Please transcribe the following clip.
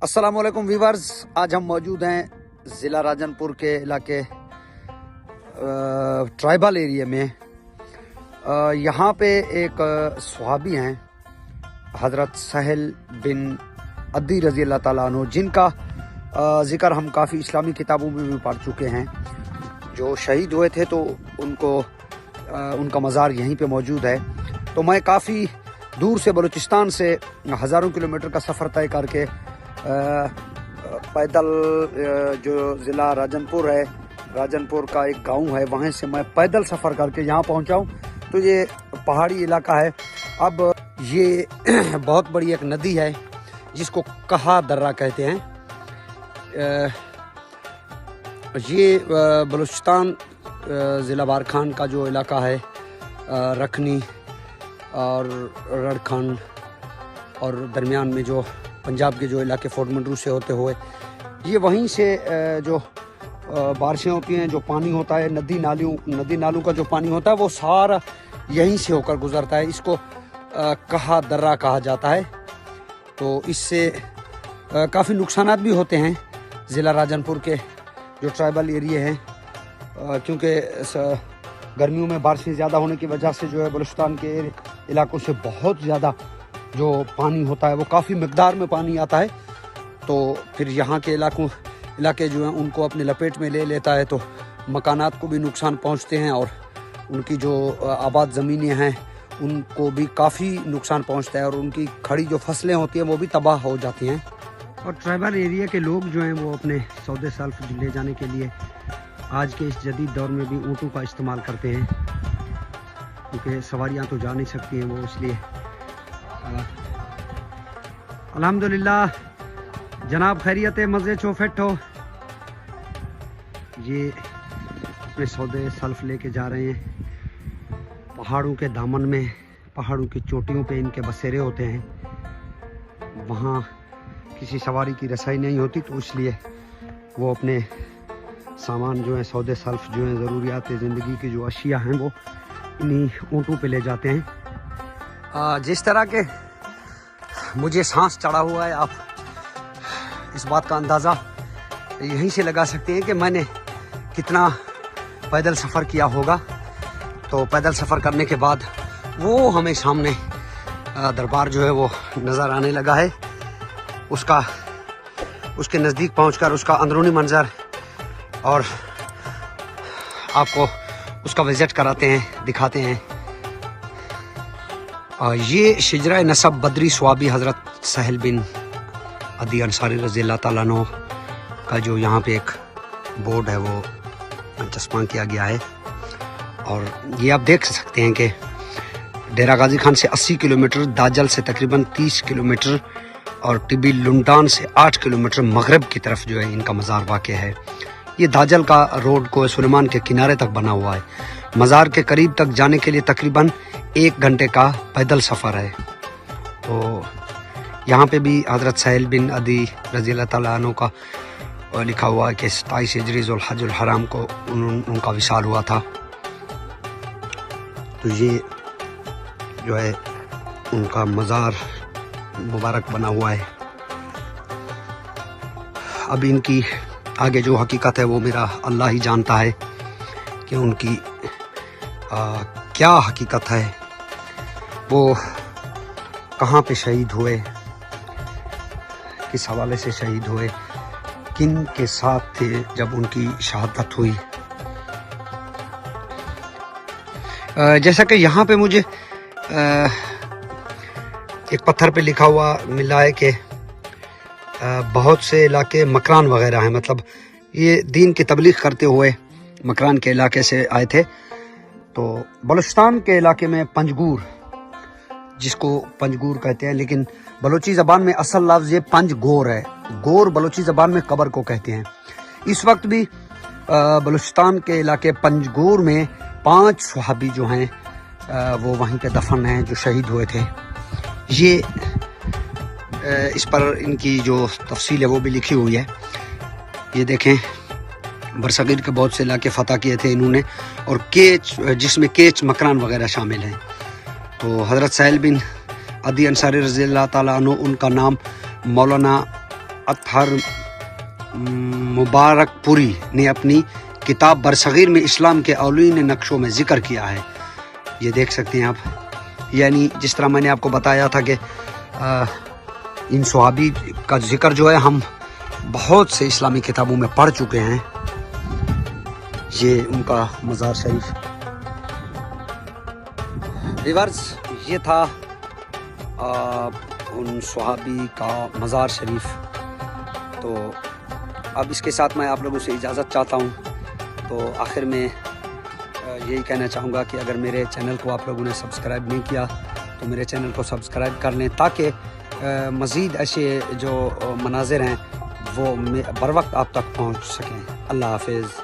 अस्सलाम वालेकुम व्यूवर्स, आज हम मौजूद हैं ज़िला राजनपुर के इलाके ट्राइबल एरिया में। यहाँ पे एक सहाबी हैं हज़रत सहल बिन अदी रज़ी अल्लाह ताला अन्हु, जिनका ज़िक्र हम काफ़ी इस्लामी किताबों में भी पढ़ चुके हैं। जो शहीद हुए थे तो उनका मज़ार यहीं पे मौजूद है। तो मैं काफ़ी दूर से बलूचिस्तान से हज़ारों किलोमीटर का सफ़र तय करके पैदल जो ज़िला राजनपुर है, राजनपुर का एक गांव है, वहाँ से मैं पैदल सफ़र करके यहाँ पहुँचा हूँ। तो ये पहाड़ी इलाका है। अब ये बहुत बड़ी एक नदी है जिसको कहा दर्रा कहते हैं। ये बलूचिस्तान ज़िला बारखान का जो इलाका है, रखनी और रड़खन और दरमियान में जो पंजाब के जो इलाके फोर्ट मंडरू से होते हुए, ये वहीं से जो बारिशें होती हैं, जो पानी होता है नदी नालों का जो पानी होता है वो सारा यहीं से होकर गुजरता है। इसको कहा दर्रा कहा जाता है। तो इससे काफ़ी नुकसानात भी होते हैं ज़िला राजनपुर के जो ट्राइबल एरिया हैं, क्योंकि गर्मियों में बारिशें ज़्यादा होने की वजह से जो है बलूचिस्तान के इलाकों से बहुत ज़्यादा जो पानी होता है वो काफ़ी मिकदार में पानी आता है। तो फिर यहाँ के इलाके जो हैं उनको अपने लपेट में ले लेता है। तो मकानात को भी नुकसान पहुँचते हैं और उनकी जो आबाद ज़मीनें हैं उनको भी काफ़ी नुकसान पहुँचता है और उनकी खड़ी जो फसलें होती हैं वो भी तबाह हो जाती हैं। और ट्राइबल एरिया के लोग जो हैं वो अपने सौदे सल्फ ले जाने के लिए आज के इस जदीद दौर में भी ऊँटों का इस्तेमाल करते हैं, क्योंकि सवारियाँ तो जा नहीं सकती हैं वो, इसलिए अल्हम्दुलिल्लाह जनाब खैरियत मज़े चो फिट हो। ये अपने सौदे सल्फ लेके जा रहे हैं। पहाड़ों के दामन में, पहाड़ों की चोटियों पे इनके बसेरे होते हैं। वहाँ किसी सवारी की रसाई नहीं होती, तो इसलिए वो अपने सामान जो है, सौदे सल्फ जो है, ज़रूरियात ज़िंदगी की जो अशिया हैं वो इन्हीं ऊँटों पे ले जाते हैं। जिस तरह के मुझे सांस चढ़ा हुआ है, आप इस बात का अंदाज़ा यहीं से लगा सकते हैं कि मैंने कितना पैदल सफ़र किया होगा। तो पैदल सफ़र करने के बाद वो हमें सामने दरबार जो है वो नज़र आने लगा है। उसके नज़दीक पहुंचकर उसका अंदरूनी मंजर और आपको उसका विज़िट कराते हैं, दिखाते हैं। ये शिजरा नसब बदरी स्वाबी हज़रत सहल बिन अदी अंसारी रज़ी अल्लाह ताला अन्हु का जो यहाँ पे एक बोर्ड है वो चस्पा किया गया है। और ये आप देख सकते हैं कि डेरा गाजी खान से 80 किलोमीटर, दाजल से तकरीबन 30 किलोमीटर और टिबी लुंडान से 8 किलोमीटर मगरब की तरफ जो है इनका मज़ार वाक़ है। ये दाजल का रोड को सुलेमान के किनारे तक बना हुआ है। मज़ार के करीब तक जाने के लिए तकरीबन 1 घंटे का पैदल सफ़र है। तो यहाँ पे भी हज़रत सहल बिन अदी रज़ी अल्लाह ताला अन्हु का लिखा हुआ है कि 27 हिजरी ज़ुल्हज्जुल हराम को उनका विसाल हुआ था। तो ये जो है उनका मज़ार मुबारक बना हुआ है। अब इनकी आगे जो हकीकत है वो मेरा अल्लाह ही जानता है कि उनकी क्या हकीकत है, वो कहाँ पे शहीद हुए, किस हवाले से शहीद हुए, किन के साथ थे जब उनकी शहादत हुई। जैसा कि यहाँ पे मुझे एक पत्थर पे लिखा हुआ मिला है कि बहुत से इलाके मकरान वगैरह हैं, मतलब ये दीन की तबलीग करते हुए मकरान के इलाके से आए थे। तो बलूचिस्तान के इलाके में पंजगूर, जिसको पंजगूर कहते हैं, लेकिन बलोची ज़बान में असल लफ्ज़ ये पंजगोर है। गोर बलोची ज़बान में कब्र को कहते हैं। इस वक्त भी बलूचिस्तान के इलाके पंजगूर में 5 सहाबी जो हैं वो वहीं पे दफन हैं जो शहीद हुए थे। ये इस पर इनकी जो तफसील है वो भी लिखी हुई है। ये देखें, बरसगीर के बहुत से इलाके फ़तह किए थे इन्होंने, और केच, जिसमें केच मकरान वगैरह शामिल हैं। तो हज़रत सहल बिन अदी अंसारी रज़ी अल्लाह ताला अन्हु, उनका नाम मौलाना اطہر مبارک پوری نے اپنی کتاب برصغیر میں اسلام کے اولین نقشوں میں ذکر کیا ہے. یہ دیکھ سکتے ہیں آپ. یعنی جس طرح میں نے آپ کو بتایا تھا کہ ان صحابی کا ذکر جو ہے ہم بہت سے اسلامی کتابوں میں پڑھ چکے ہیں. یہ ان کا مزار شریف. ویورز یہ تھا ان صحابی کا مزار شریف. تو اب اس کے ساتھ میں آپ لوگوں سے اجازت چاہتا ہوں. تو آخر میں یہی کہنا چاہوں گا کہ اگر میرے چینل کو آپ لوگوں نے سبسکرائب نہیں کیا تو میرے چینل کو سبسکرائب کر لیں تاکہ مزید ایسے جو مناظر ہیں وہ بر وقت آپ تک پہنچ سکیں. اللہ حافظ.